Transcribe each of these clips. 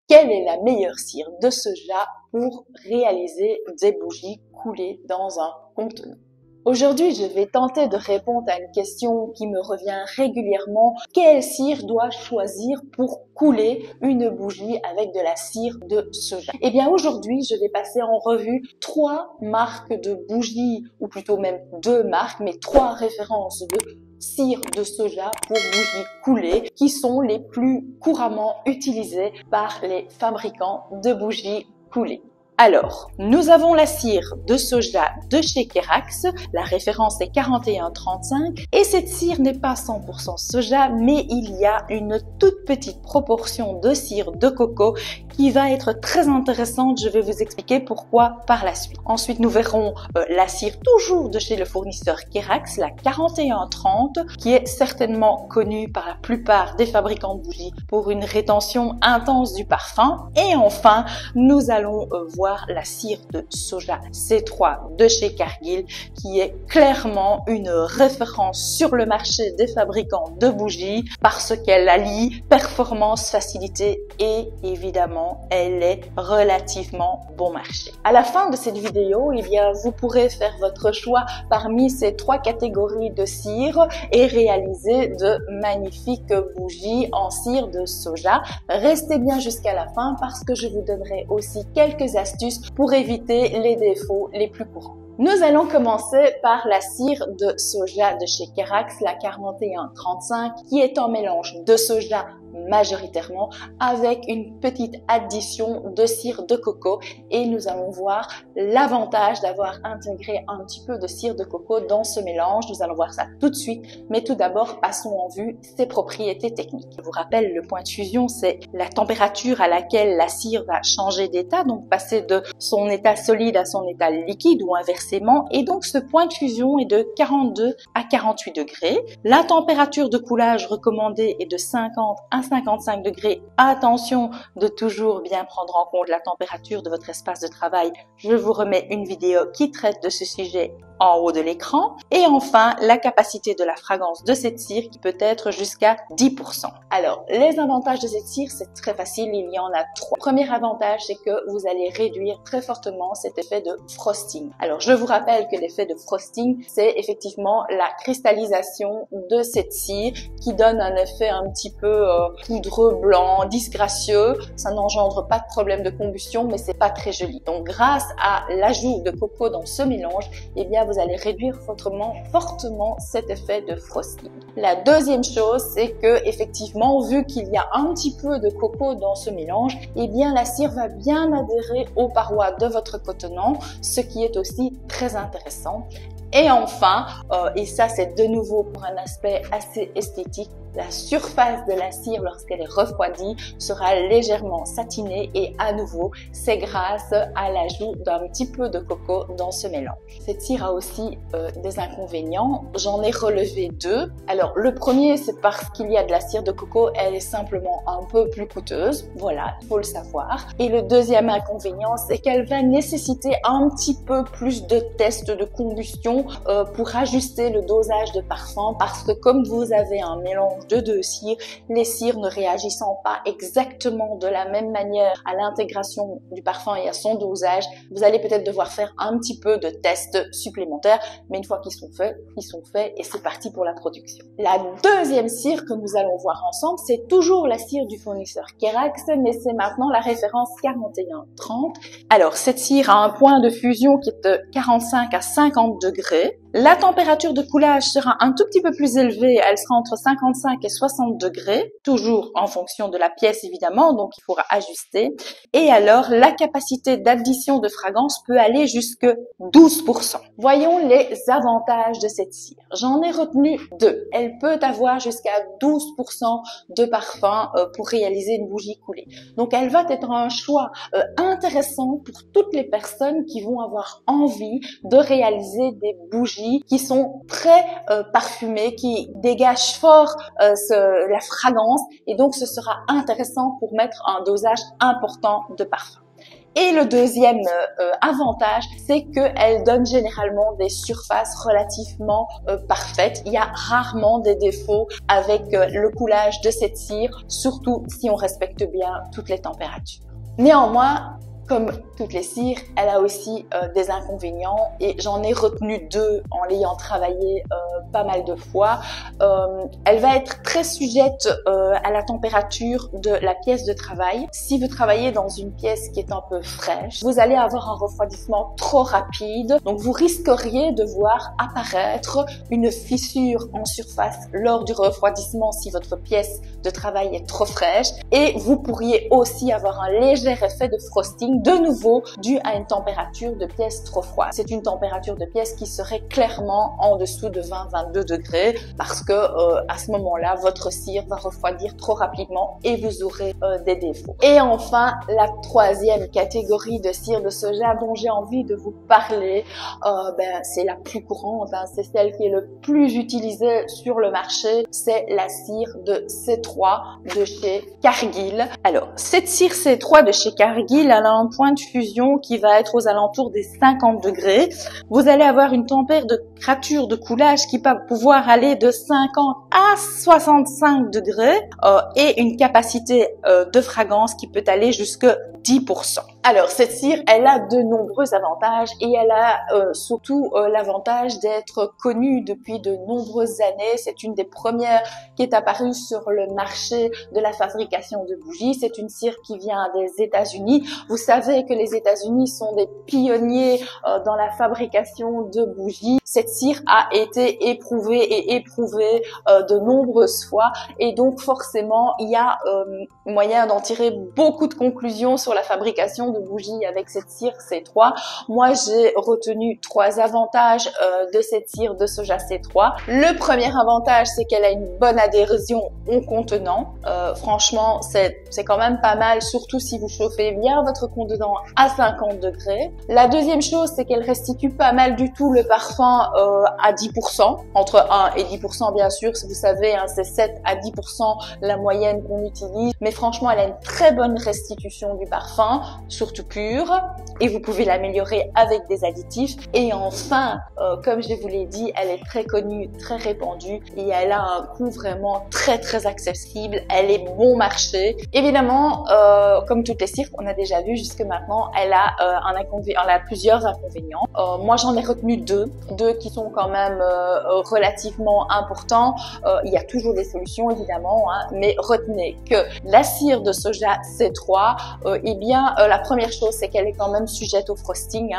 quelle est la meilleure cire de soja pour réaliser des bougies coulées dans un contenant? Aujourd'hui, je vais tenter de répondre à une question qui me revient régulièrement. Quelle cire dois-je choisir pour couler une bougie avec de la cire de soja? Eh bien, aujourd'hui, je vais passer en revue 3 marques de bougies, ou plutôt même 2 marques, mais 3 références de cire de soja pour bougies coulées qui sont les plus couramment utilisées par les fabricants de bougies coulées. Alors, nous avons la cire de soja de chez Kerax, la référence est 4135 et cette cire n'est pas 100% soja mais il y a une toute petite proportion de cire de coco qui va être très intéressante, je vais vous expliquer pourquoi par la suite. Ensuite, nous verrons la cire toujours de chez le fournisseur Kerax, la 4130 qui est certainement connue par la plupart des fabricants de bougies pour une rétention intense du parfum. Et enfin, nous allons voir la cire de soja C3 de chez Cargill qui est clairement une référence sur le marché des fabricants de bougies parce qu'elle allie performance, facilité et évidemment elle est relativement bon marché. À la fin de cette vidéo, vous pourrez faire votre choix parmi ces 3 catégories de cire et réaliser de magnifiques bougies en cire de soja. Restez bien jusqu'à la fin parce que je vous donnerai aussi quelques astuces pour éviter les défauts les plus courants. Nous allons commencer par la cire de soja de chez Kerax, la 4135, qui est un mélange de soja majoritairement avec une petite addition de cire de coco et nous allons voir l'avantage d'avoir intégré un petit peu de cire de coco dans ce mélange. Nous allons voir ça tout de suite, mais tout d'abord passons en vue ses propriétés techniques. Je vous rappelle, le point de fusion, c'est la température à laquelle la cire va changer d'état, donc passer de son état solide à son état liquide ou inversement, et donc ce point de fusion est de 42 à 48 degrés. La température de coulage recommandée est de 50 à 55 degrés. Attention de toujours bien prendre en compte la température de votre espace de travail. Je vous remets une vidéo qui traite de ce sujet en haut de l'écran. Et enfin, la capacité de la fragrance de cette cire qui peut être jusqu'à 10%. Alors, les avantages de cette cire, c'est très facile, il y en a 3. Premier avantage, c'est que vous allez réduire très fortement cet effet de frosting. Alors, je vous rappelle que l'effet de frosting, c'est effectivement la cristallisation de cette cire qui donne un effet un petit peu poudreux, blanc, disgracieux. Ça n'engendre pas de problème de combustion, mais c'est pas très joli. Donc, grâce à l'ajout de coco dans ce mélange, eh bien, vous allez réduire fortement cet effet de frosting. La deuxième chose, c'est que effectivement, vu qu'il y a un petit peu de coco dans ce mélange, eh bien la cire va bien adhérer aux parois de votre contenant, ce qui est aussi très intéressant. Et enfin, et ça c'est de nouveau pour un aspect assez esthétique, la surface de la cire lorsqu'elle est refroidie sera légèrement satinée et à nouveau c'est grâce à l'ajout d'un petit peu de coco dans ce mélange. Cette cire a aussi des inconvénients, j'en ai relevé 2. Alors le premier c'est parce qu'il y a de la cire de coco, elle est simplement un peu plus coûteuse, voilà, il faut le savoir. Et le deuxième inconvénient c'est qu'elle va nécessiter un petit peu plus de tests de combustion pour ajuster le dosage de parfum parce que comme vous avez un mélange de 2 cires, les cires ne réagissant pas exactement de la même manière à l'intégration du parfum et à son dosage, vous allez peut-être devoir faire un petit peu de tests supplémentaires, mais une fois qu'ils sont faits et c'est parti pour la production. La deuxième cire que nous allons voir ensemble, c'est toujours la cire du fournisseur Kerax, mais c'est maintenant la référence 4130. Alors, cette cire a un point de fusion qui est de 45 à 50 degrés. La température de coulage sera un tout petit peu plus élevée, elle sera entre 55 et 60 degrés, toujours en fonction de la pièce évidemment, donc il faudra ajuster. Et alors, la capacité d'addition de fragrance peut aller jusque 12%. Voyons les avantages de cette cire. J'en ai retenu 2. Elle peut avoir jusqu'à 12% de parfum pour réaliser une bougie coulée. Donc, elle va être un choix intéressant pour toutes les personnes qui vont avoir envie de réaliser des bougies qui sont très parfumées, qui dégagent fort la fragrance et donc ce sera intéressant pour mettre un dosage important de parfum. Et le deuxième avantage, c'est qu'elle donne généralement des surfaces relativement parfaites. Il y a rarement des défauts avec le coulage de cette cire, surtout si on respecte bien toutes les températures. Néanmoins, comme toutes les cires, elle a aussi des inconvénients et j'en ai retenu deux en l'ayant travaillé pas mal de fois. Elle va être très sujette à la température de la pièce de travail. Si vous travaillez dans une pièce qui est un peu fraîche, vous allez avoir un refroidissement trop rapide. Donc vous risqueriez de voir apparaître une fissure en surface lors du refroidissement si votre pièce de travail est trop fraîche. Et vous pourriez aussi avoir un léger effet de frosting, de nouveau dû à une température de pièce trop froide. C'est une température de pièce qui serait clairement en dessous de 20-22 degrés parce que à ce moment-là, votre cire va refroidir trop rapidement et vous aurez des défauts. Et enfin, la troisième catégorie de cire de soja dont j'ai envie de vous parler, c'est la plus courante, c'est celle qui est le plus utilisée sur le marché, c'est la cire de C3 de chez Cargill. Alors, cette cire C3 de chez Cargill, elle a un point de fusion qui va être aux alentours des 50 degrés. Vous allez avoir une température de coulage qui peut pouvoir aller de 50 à 65 degrés et une capacité de fragrance qui peut aller jusque 10%. Alors, cette cire, elle a de nombreux avantages et elle a surtout l'avantage d'être connue depuis de nombreuses années. C'est une des premières qui est apparue sur le marché de la fabrication de bougies. C'est une cire qui vient des États-Unis. Vous savez que les États-Unis sont des pionniers dans la fabrication de bougies. Cette cire a été éprouvée de nombreuses fois et donc forcément, il y a moyen d'en tirer beaucoup de conclusions sur la fabrication de bougies avec cette cire C3. Moi, j'ai retenu 3 avantages de cette cire de soja C3. Le premier avantage, c'est qu'elle a une bonne adhésion au contenant. Franchement, c'est quand même pas mal, surtout si vous chauffez bien votre contenant à 50 degrés. La deuxième chose, c'est qu'elle restitue pas mal du tout le parfum à 10%, entre 1 et 10% bien sûr, vous savez, c'est 7 à 10% la moyenne qu'on utilise, mais franchement, elle a une très bonne restitution du parfum, surtout pur, et vous pouvez l'améliorer avec des additifs. Et enfin, comme je vous l'ai dit, elle est très connue, très répandue, et elle a un coût vraiment très accessible, elle est bon marché. Évidemment, comme toutes les cires qu'on a déjà vues jusque maintenant, elle a plusieurs inconvénients. Moi, j'en ai retenu deux qui sont quand même relativement importants. Il y a toujours des solutions évidemment, mais retenez que la cire de soja C3, la première chose, c'est qu'elle est quand même sujette au frosting,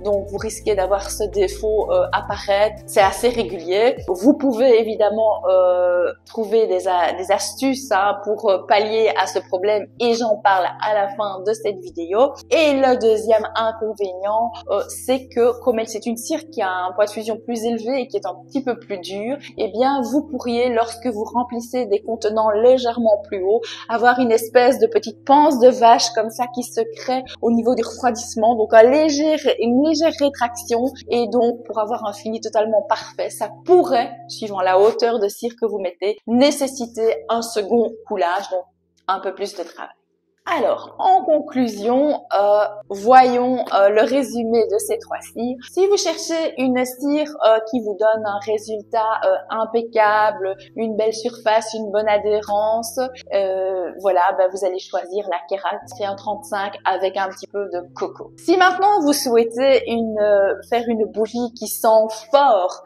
donc vous risquez d'avoir ce défaut apparaître. C'est assez régulier. Vous pouvez évidemment trouver des astuces pour pallier à ce problème et j'en parle à la fin de cette vidéo. Et le deuxième inconvénient, c'est que comme c'est une cire qui a un point de fusion plus élevé et qui est un petit peu plus dur, vous pourriez, lorsque vous remplissez des contenants légèrement plus hauts, avoir une espèce de petite panse de vache comme ça qui se crée au niveau du refroidissement, donc une légère rétraction, et donc pour avoir un fini totalement parfait, ça pourrait, suivant la hauteur de cire que vous mettez, nécessiter un second coulage, donc un peu plus de travail. Alors, en conclusion, voyons le résumé de ces 3 cires. Si vous cherchez une cire qui vous donne un résultat impeccable, une belle surface, une bonne adhérence, vous allez choisir la Kerax 35 avec un petit peu de coco. Si maintenant vous souhaitez faire une bougie qui sent fort,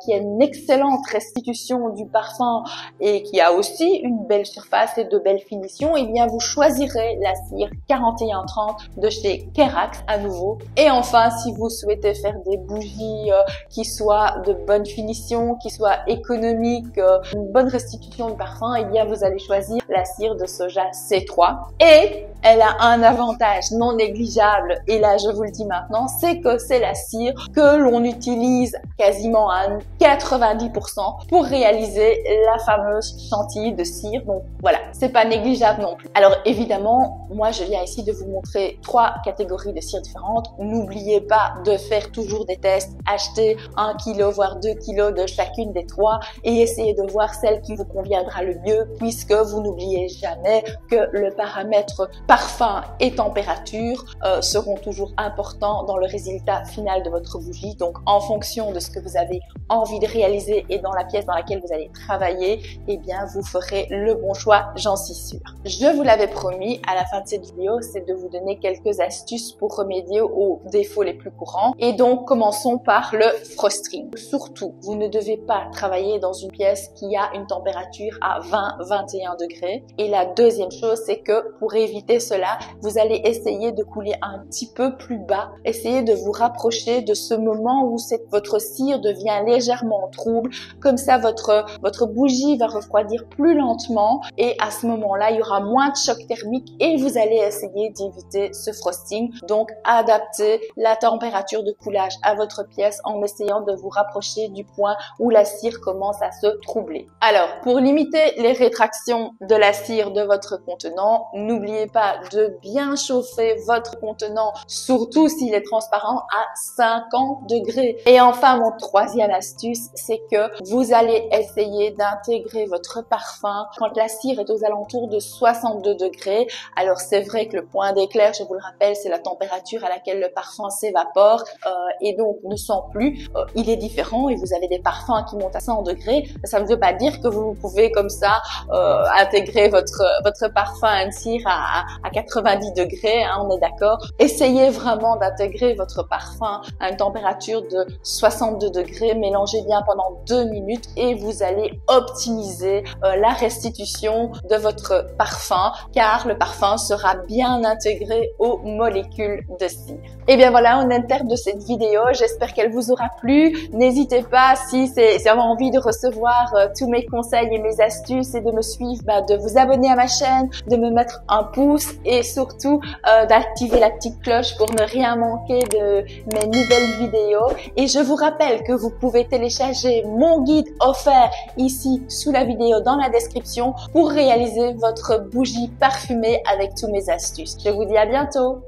qui a une excellente restitution du parfum et qui a aussi une belle surface et de belles finitions, vous choisirez la cire 4130 de chez Kerax à nouveau. Et enfin, si vous souhaitez faire des bougies qui soient de bonne finition, qui soient économiques, une bonne restitution de parfum, vous allez choisir la cire de soja C3. Et elle a un avantage non négligeable, et là je vous le dis maintenant, c'est que c'est la cire que l'on utilise quasiment à 90% pour réaliser la fameuse chantilly de cire. Donc voilà, c'est pas négligeable non plus. Alors évidemment, moi je viens ici de vous montrer 3 catégories de cires différentes. N'oubliez pas de faire toujours des tests, acheter 1 kg voire 2 kg de chacune des 3 et essayez de voir celle qui vous conviendra le mieux, puisque vous n'oubliez jamais que le paramètre parfum et température seront toujours importants dans le résultat final de votre bougie. Donc, en fonction de ce que vous avez envie de réaliser et dans la pièce dans laquelle vous allez travailler, eh bien, vous ferez le bon choix, j'en suis sûre. Je vous l'avais promis, à la fin de cette vidéo, c'est de vous donner quelques astuces pour remédier aux défauts les plus courants. Et donc, commençons par le frosting. Surtout, vous ne devez pas travailler dans une pièce qui a une température à 20-21 degrés. Et la deuxième chose, c'est que pour éviter cela, vous allez essayer de couler un petit peu plus bas. Essayez de vous rapprocher de ce moment où votre cire devient légèrement trouble. Comme ça, votre bougie va refroidir plus lentement et à ce moment-là, il y aura moins de choc thermique et vous allez essayer d'éviter ce frosting. Donc, adaptez la température de coulage à votre pièce en essayant de vous rapprocher du point où la cire commence à se troubler. Alors, pour limiter les rétractions de la cire de votre contenant, n'oubliez pas de bien chauffer votre contenant, surtout s'il est transparent, à 50 degrés. Et enfin, mon troisième astuce, c'est que vous allez essayer d'intégrer votre parfum quand la cire est aux alentours de 62 degrés. Alors, c'est vrai que le point d'éclair, je vous le rappelle, c'est la température à laquelle le parfum s'évapore et donc ne sent plus. Il est différent et vous avez des parfums qui montent à 100 degrés. Ça ne veut pas dire que vous pouvez comme ça intégrer votre parfum à une cire à 90 degrés, hein, on est d'accord. Essayez vraiment d'intégrer votre parfum à une température de 62 degrés. Mélangez bien pendant 2 minutes et vous allez optimiser la restitution de votre parfum car le parfum sera bien intégré aux molécules de cire. Et bien voilà, on est au terme de cette vidéo. J'espère qu'elle vous aura plu. N'hésitez pas, si vous avez envie de recevoir tous mes conseils et mes astuces et de me suivre, de vous abonner à ma chaîne, de me mettre un pouce et surtout d'activer la petite cloche pour ne rien manquer de mes nouvelles vidéos. Et je vous rappelle que vous pouvez télécharger mon guide offert ici sous la vidéo dans la description pour réaliser votre bougie parfumée avec tous mes astuces. Je vous dis à bientôt.